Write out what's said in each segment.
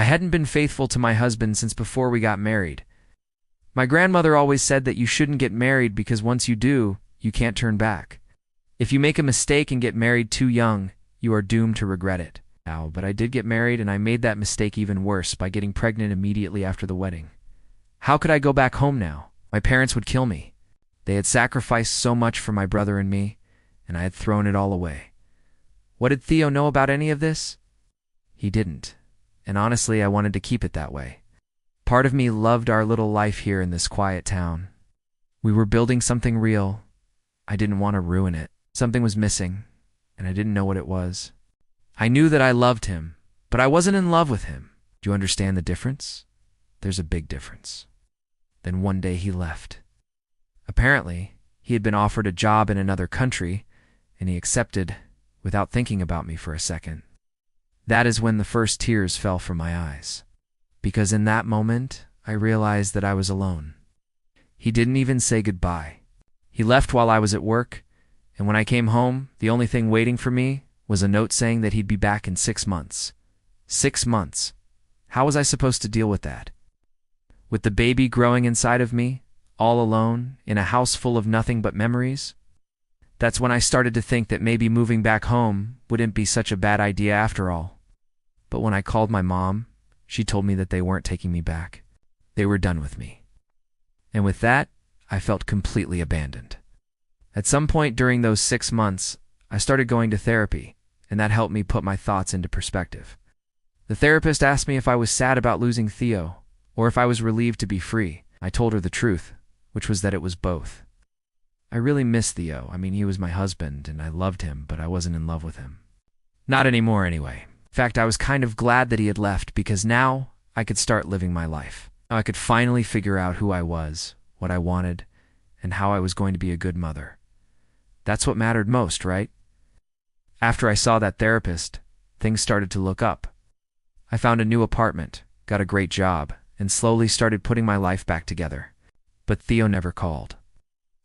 I hadn't been faithful to my husband since before we got married. My grandmother always said that you shouldn't get married because once you do, you can't turn back. If you make a mistake and get married too young, you are doomed to regret it. But I did get married, and I made that mistake even worse by getting pregnant immediately after the wedding. How could I go back home now? My parents would kill me. They had sacrificed so much for my brother and me, and I had thrown it all away. What did Theo know about any of this? He didn't, and honestly, I wanted to keep it that way. Part of me loved our little life here in this quiet town. We were building something real. I didn't want to ruin it. Something was missing, and I didn't know what it was. I knew that I loved him, but I wasn't in love with him. Do you understand the difference? There's a big difference. Then one day he left. Apparently, he had been offered a job in another country, and he accepted without thinking about me for a second. That is when the first tears fell from my eyes, because in that moment, I realized that I was alone. He didn't even say goodbye. He left while I was at work, and when I came home, the only thing waiting for me was a note saying that he'd be back in 6 months. 6 months. How was I supposed to deal with that? With the baby growing inside of me, all alone, in a house full of nothing but memories? That's when I started to think that maybe moving back home wouldn't be such a bad idea after all. But when I called my mom, she told me that they weren't taking me back. They were done with me. And with that, I felt completely abandoned. At some point during those 6 months, I started going to therapy, and that helped me put my thoughts into perspective. The therapist asked me if I was sad about losing Theo, or if I was relieved to be free. I told her the truth, which was that it was both. I really missed Theo. He was my husband, and I loved him, but I wasn't in love with him. Not anymore, anyway. In fact, I was kind of glad that he had left, because now I could start living my life. Now I could finally figure out who I was, what I wanted, and how I was going to be a good mother. That's what mattered most, right? After I saw that therapist, things started to look up. I found a new apartment, got a great job, and slowly started putting my life back together. But Theo never called.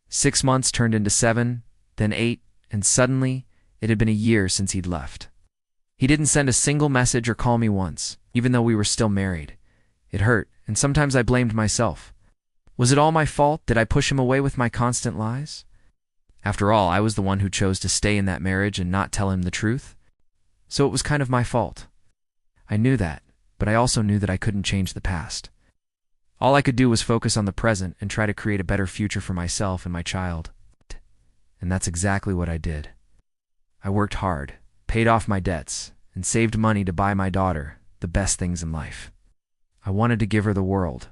6 months turned into 7, then 8, and suddenly, it had been a year since he'd left. He didn't send a single message or call me once, even though we were still married. It hurt, and sometimes I blamed myself. Was it all my fault? Did I push him away with my constant lies? After all, I was the one who chose to stay in that marriage and not tell him the truth. So it was kind of my fault. I knew that, but I also knew that I couldn't change the past. All I could do was focus on the present and try to create a better future for myself and my child. And that's exactly what I did. I worked hard, paid off my debts, and saved money to buy my daughter the best things in life. I wanted to give her the world.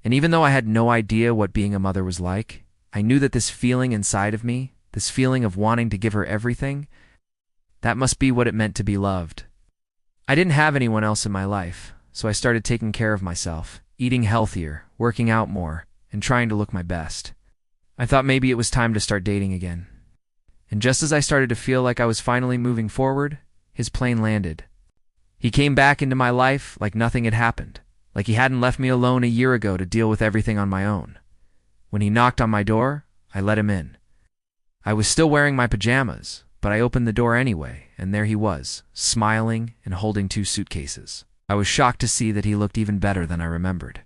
And even though I had no idea what being a mother was like, I knew that this feeling inside of me, this feeling of wanting to give her everything, that must be what it meant to be loved. I didn't have anyone else in my life, so I started taking care of myself, eating healthier, working out more, and trying to look my best. I thought maybe it was time to start dating again. And just as I started to feel like I was finally moving forward, his plane landed. He came back into my life like nothing had happened, like he hadn't left me alone a year ago to deal with everything on my own. When he knocked on my door, I let him in. I was still wearing my pajamas, but I opened the door anyway, and there he was, smiling and holding 2 suitcases. I was shocked to see that he looked even better than I remembered.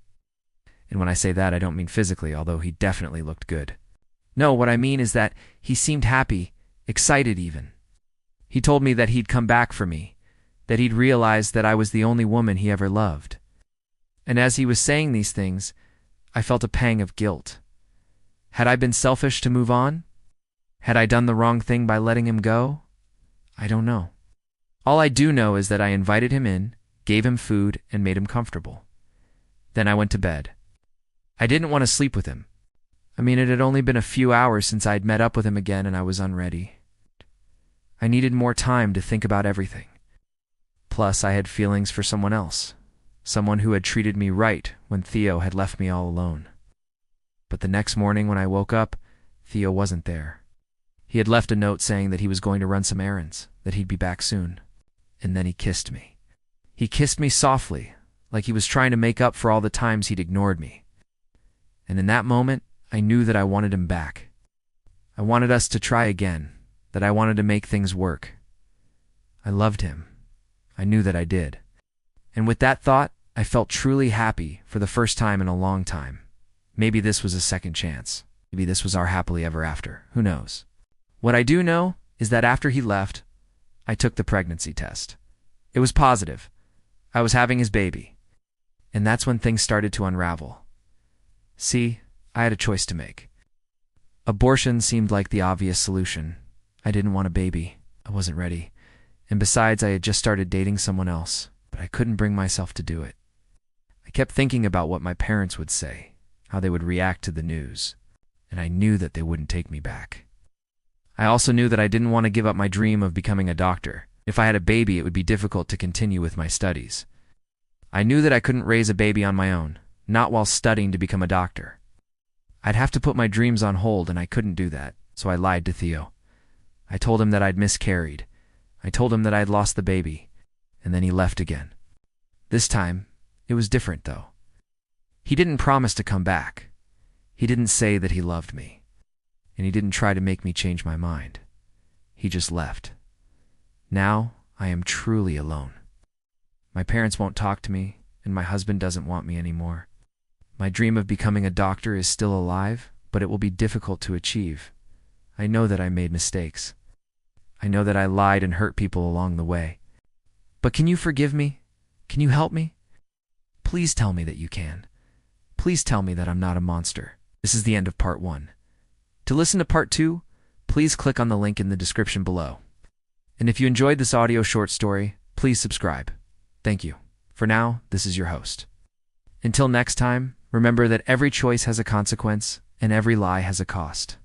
And when I say that, I don't mean physically, although he definitely looked good. No, what I mean is that he seemed happy, excited even. He told me that he'd come back for me, that he'd realized that I was the only woman he ever loved. And as he was saying these things, I felt a pang of guilt. Had I been selfish to move on? Had I done the wrong thing by letting him go? I don't know. All I do know is that I invited him in, gave him food, and made him comfortable. Then I went to bed. I didn't want to sleep with him. It had only been a few hours since I'd met up with him again, and I was unready. I needed more time to think about everything. Plus, I had feelings for someone else, someone who had treated me right when Theo had left me all alone. But the next morning when I woke up, Theo wasn't there. He had left a note saying that he was going to run some errands, that he'd be back soon. And then he kissed me. He kissed me softly, like he was trying to make up for all the times he'd ignored me. And in that moment, I knew that I wanted him back. I wanted us to try again, that I wanted to make things work. I loved him. I knew that I did. And with that thought, I felt truly happy for the first time in a long time. Maybe this was a second chance. Maybe this was our happily ever after. Who knows? What I do know is that after he left, I took the pregnancy test. It was positive. I was having his baby. And that's when things started to unravel. See, I had a choice to make. Abortion seemed like the obvious solution. I didn't want a baby. I wasn't ready. And besides, I had just started dating someone else, but I couldn't bring myself to do it. I kept thinking about what my parents would say, how they would react to the news, and I knew that they wouldn't take me back. I also knew that I didn't want to give up my dream of becoming a doctor. If I had a baby, it would be difficult to continue with my studies. I knew that I couldn't raise a baby on my own, not while studying to become a doctor. I'd have to put my dreams on hold, and I couldn't do that, so I lied to Theo. I told him that I'd miscarried. I told him that I'd lost the baby, and then he left again. This time, it was different, though. He didn't promise to come back. He didn't say that he loved me, and he didn't try to make me change my mind. He just left. Now, I am truly alone. My parents won't talk to me, and my husband doesn't want me anymore. My dream of becoming a doctor is still alive, but it will be difficult to achieve. I know that I made mistakes. I know that I lied and hurt people along the way. But can you forgive me? Can you help me? Please tell me that you can. Please tell me that I'm not a monster. This is the end of part 1. To listen to part 2, please click on the link in the description below. And if you enjoyed this audio short story, please subscribe. Thank you. For now, this is your host. Until next time, remember that every choice has a consequence and every lie has a cost.